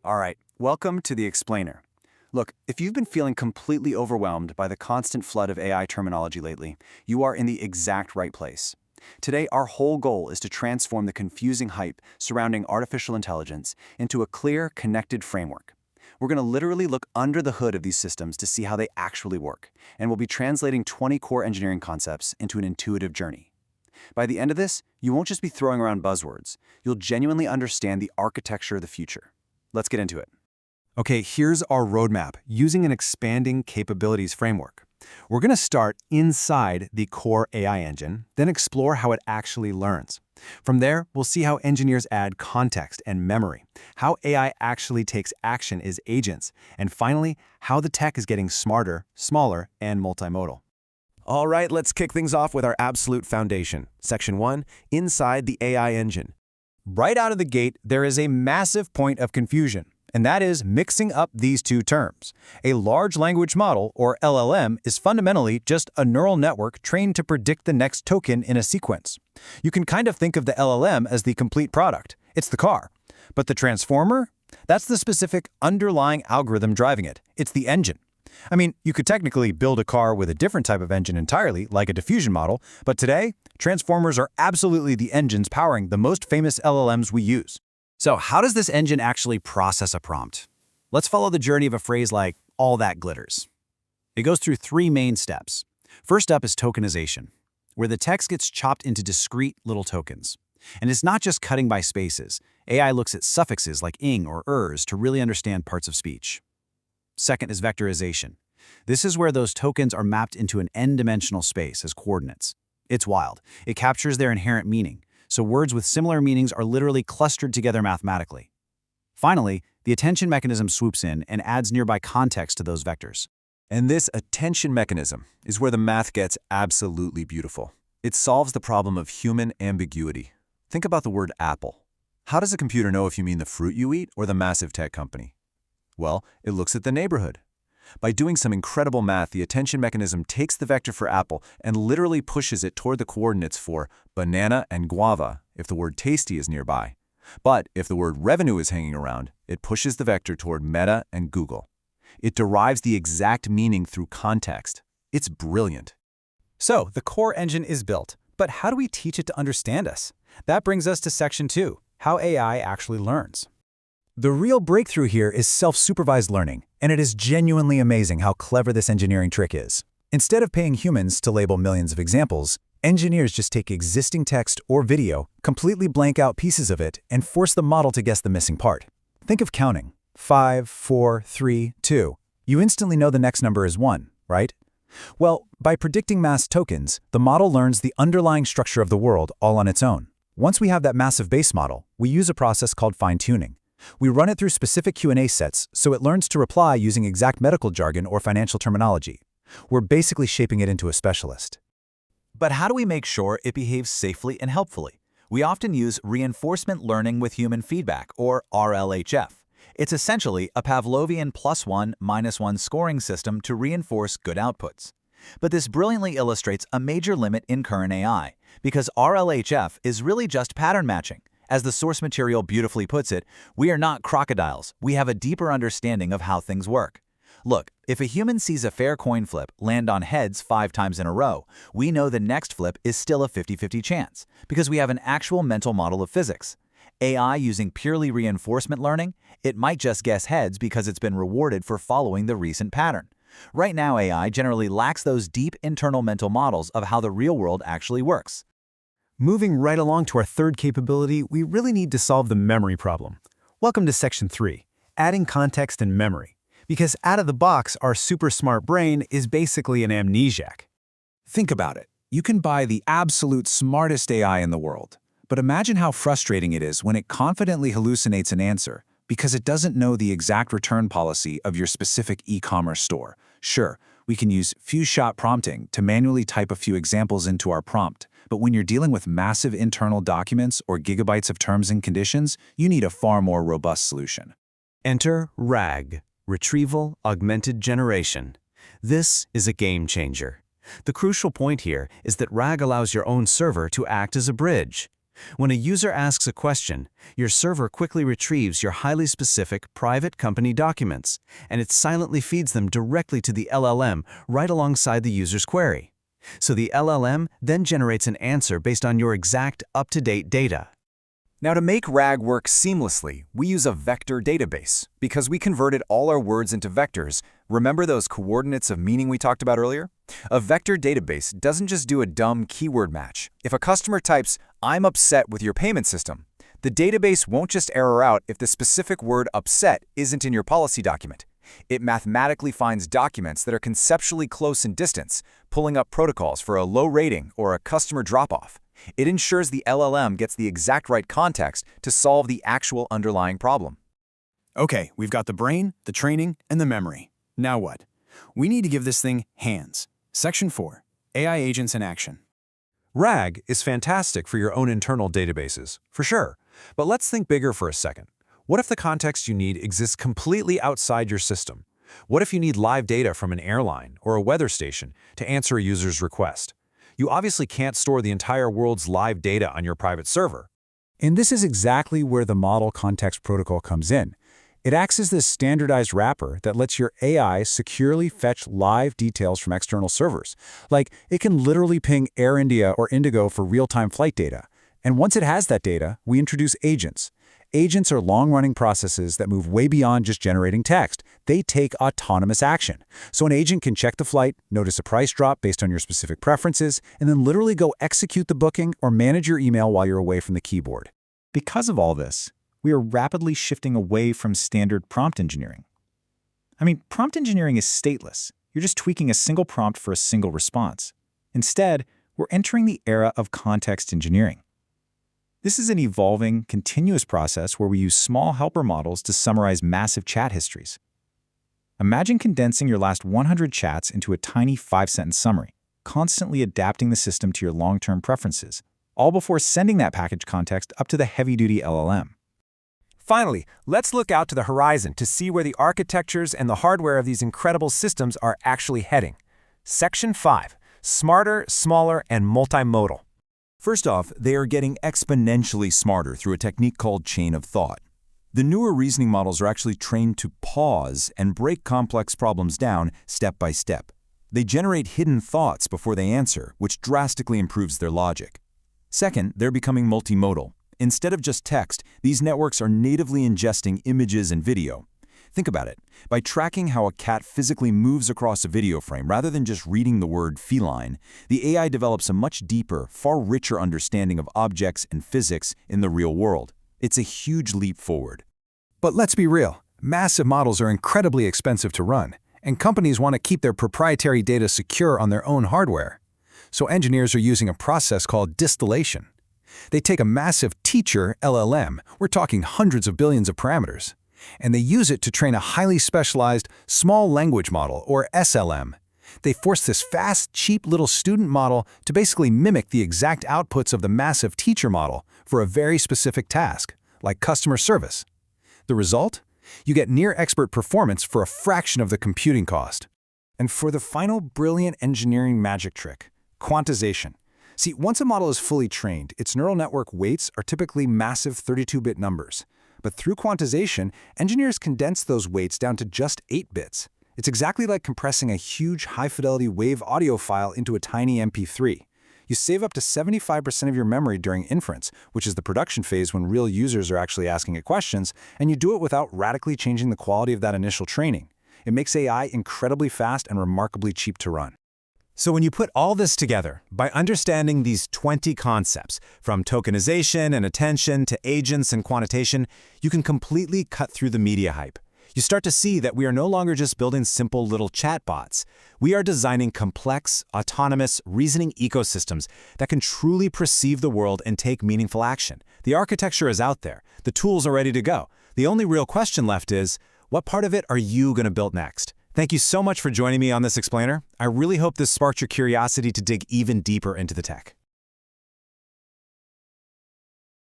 All right, welcome to the Explainer. Look, if you've been feeling completely overwhelmed by the constant flood of AI terminology lately, you are in the exact right place. Today, our whole goal is to transform the confusing hype surrounding artificial intelligence into a clear, connected framework. We're going to literally look under the hood of these systems to see how they actually work, and we'll be translating 20 core engineering concepts into an intuitive journey. By the end of this, you won't just be throwing around buzzwords. You'll genuinely understand the architecture of the future. Let's get into it. Okay, here's our roadmap using an expanding capabilities framework. We're going to start inside the core AI engine, then explore how it actually learns. From there, we'll see how engineers add context and memory, how AI actually takes action as agents, and finally, how the tech is getting smarter, smaller, and multimodal. All right, let's kick things off with our absolute foundation. Section 1, Inside the AI Engine. Right out of the gate, there is a massive point of confusion, and that is mixing up these two terms. A large language model, or LLM, is fundamentally just a neural network trained to predict the next token in a sequence. You can kind of think of the LLM as the complete product. It's the car. But the transformer? That's the specific underlying algorithm driving it. It's the engine. I mean, you could technically build a car with a different type of engine entirely, like a diffusion model, but today, transformers are absolutely the engines powering the most famous LLMs we use. So how does this engine actually process a prompt? Let's follow the journey of a phrase like, all that glitters. It goes through three main steps. First up is tokenization, where the text gets chopped into discrete little tokens. And it's not just cutting by spaces. AI looks at suffixes like ing or ers to really understand parts of speech. Second is vectorization. This is where those tokens are mapped into an n-dimensional space as coordinates. It's wild. It captures their inherent meaning, so words with similar meanings are literally clustered together mathematically. Finally, the attention mechanism swoops in and adds nearby context to those vectors. And this attention mechanism is where the math gets absolutely beautiful. It solves the problem of human ambiguity. Think about the word apple. How does a computer know if you mean the fruit you eat or the massive tech company? Well, it looks at the neighborhood. By doing some incredible math, the attention mechanism takes the vector for apple and literally pushes it toward the coordinates for banana and guava if the word tasty is nearby. But if the word revenue is hanging around, it pushes the vector toward Meta and Google. It derives the exact meaning through context. It's brilliant. So, the core engine is built, but how do we teach it to understand us? That brings us to Section 2, how AI actually learns. The real breakthrough here is self-supervised learning, and it is genuinely amazing how clever this engineering trick is. Instead of paying humans to label millions of examples, engineers just take existing text or video, completely blank out pieces of it, and force the model to guess the missing part. Think of counting. 5, 4, 3, 2. You instantly know the next number is 1, right? Well, by predicting mass tokens, the model learns the underlying structure of the world all on its own. Once we have that massive base model, we use a process called fine-tuning. We run it through specific Q&A sets, so it learns to reply using exact medical jargon or financial terminology. We're basically shaping it into a specialist. But how do we make sure it behaves safely and helpfully? We often use reinforcement learning with human feedback, or RLHF. It's essentially a Pavlovian +1, -1 scoring system to reinforce good outputs. But this brilliantly illustrates a major limit in current AI, because RLHF is really just pattern matching. As the source material beautifully puts it, we are not crocodiles. We have a deeper understanding of how things work. Look, if a human sees a fair coin flip land on heads 5 times in a row, we know the next flip is still a 50-50 chance, because we have an actual mental model of physics. AI using purely reinforcement learning, it might just guess heads because it's been rewarded for following the recent pattern. Right now, AI generally lacks those deep internal mental models of how the real world actually works. Moving right along to our third capability, we really need to solve the memory problem. Welcome to Section 3, adding context and memory. Because out of the box, our super smart brain is basically an amnesiac. Think about it. You can buy the absolute smartest AI in the world. But imagine how frustrating it is when it confidently hallucinates an answer because it doesn't know the exact return policy of your specific e-commerce store. Sure, we can use few-shot prompting to manually type a few examples into our prompt, but when you're dealing with massive internal documents or gigabytes of terms and conditions, you need a far more robust solution. Enter RAG, Retrieval Augmented Generation. This is a game changer. The crucial point here is that RAG allows your own server to act as a bridge. When a user asks a question, your server quickly retrieves your highly specific private company documents, and it silently feeds them directly to the LLM right alongside the user's query. So the LLM then generates an answer based on your exact up-to-date data. Now, to make RAG work seamlessly, we use a vector database. Because we converted all our words into vectors, remember those coordinates of meaning we talked about earlier? A vector database doesn't just do a dumb keyword match. If a customer types, "I'm upset with your payment system," the database won't just error out if the specific word upset isn't in your policy document. It mathematically finds documents that are conceptually close in distance, pulling up protocols for a low rating or a customer drop-off. It ensures the LLM gets the exact right context to solve the actual underlying problem. Okay, we've got the brain, the training, and the memory. Now what? We need to give this thing hands. Section 4, AI Agents in Action. RAG is fantastic for your own internal databases, for sure. But let's think bigger for a second. What if the context you need exists completely outside your system? What if you need live data from an airline or a weather station to answer a user's request? You obviously can't store the entire world's live data on your private server. And this is exactly where the Model Context Protocol comes in. It acts as this standardized wrapper that lets your AI securely fetch live details from external servers. Like, it can literally ping Air India or Indigo for real-time flight data. And once it has that data, we introduce agents. Agents are long-running processes that move way beyond just generating text. They take autonomous action. So an agent can check the flight, notice a price drop based on your specific preferences, and then literally go execute the booking or manage your email while you're away from the keyboard. Because of all this, we are rapidly shifting away from standard prompt engineering. I mean, prompt engineering is stateless. You're just tweaking a single prompt for a single response. Instead, we're entering the era of context engineering. This is an evolving, continuous process where we use small helper models to summarize massive chat histories. Imagine condensing your last 100 chats into a tiny 5-sentence summary, constantly adapting the system to your long-term preferences, all before sending that package context up to the heavy-duty LLM. Finally, let's look out to the horizon to see where the architectures and the hardware of these incredible systems are actually heading. Section 5, Smarter, Smaller, and Multimodal. First off, they are getting exponentially smarter through a technique called chain of thought. The newer reasoning models are actually trained to pause and break complex problems down step by step. They generate hidden thoughts before they answer, which drastically improves their logic. Second, they're becoming multimodal. Instead of just text, these networks are natively ingesting images and video. Think about it. By tracking how a cat physically moves across a video frame rather than just reading the word feline, the AI develops a much deeper, far richer understanding of objects and physics in the real world. It's a huge leap forward. But let's be real. Massive models are incredibly expensive to run, and companies want to keep their proprietary data secure on their own hardware. So engineers are using a process called distillation. They take a massive teacher LLM, we're talking hundreds of billions of parameters, and they use it to train a highly specialized small language model, or SLM. They force this fast, cheap little student model to basically mimic the exact outputs of the massive teacher model for a very specific task, like customer service. The result? You get near-expert performance for a fraction of the computing cost. And for the final brilliant engineering magic trick, quantization. See, once a model is fully trained, its neural network weights are typically massive 32-bit numbers. But through quantization, engineers condense those weights down to just 8 bits. It's exactly like compressing a huge high-fidelity WAV audio file into a tiny MP3. You save up to 75% of your memory during inference, which is the production phase when real users are actually asking it questions, and you do it without radically changing the quality of that initial training. It makes AI incredibly fast and remarkably cheap to run. So when you put all this together, by understanding these 20 concepts, from tokenization and attention to agents and quantitation, you can completely cut through the media hype. You start to see that we are no longer just building simple little chatbots. We are designing complex, autonomous, reasoning ecosystems that can truly perceive the world and take meaningful action. The architecture is out there. The tools are ready to go. The only real question left is, what part of it are you going to build next? Thank you so much for joining me on this explainer. I really hope this sparked your curiosity to dig even deeper into the tech.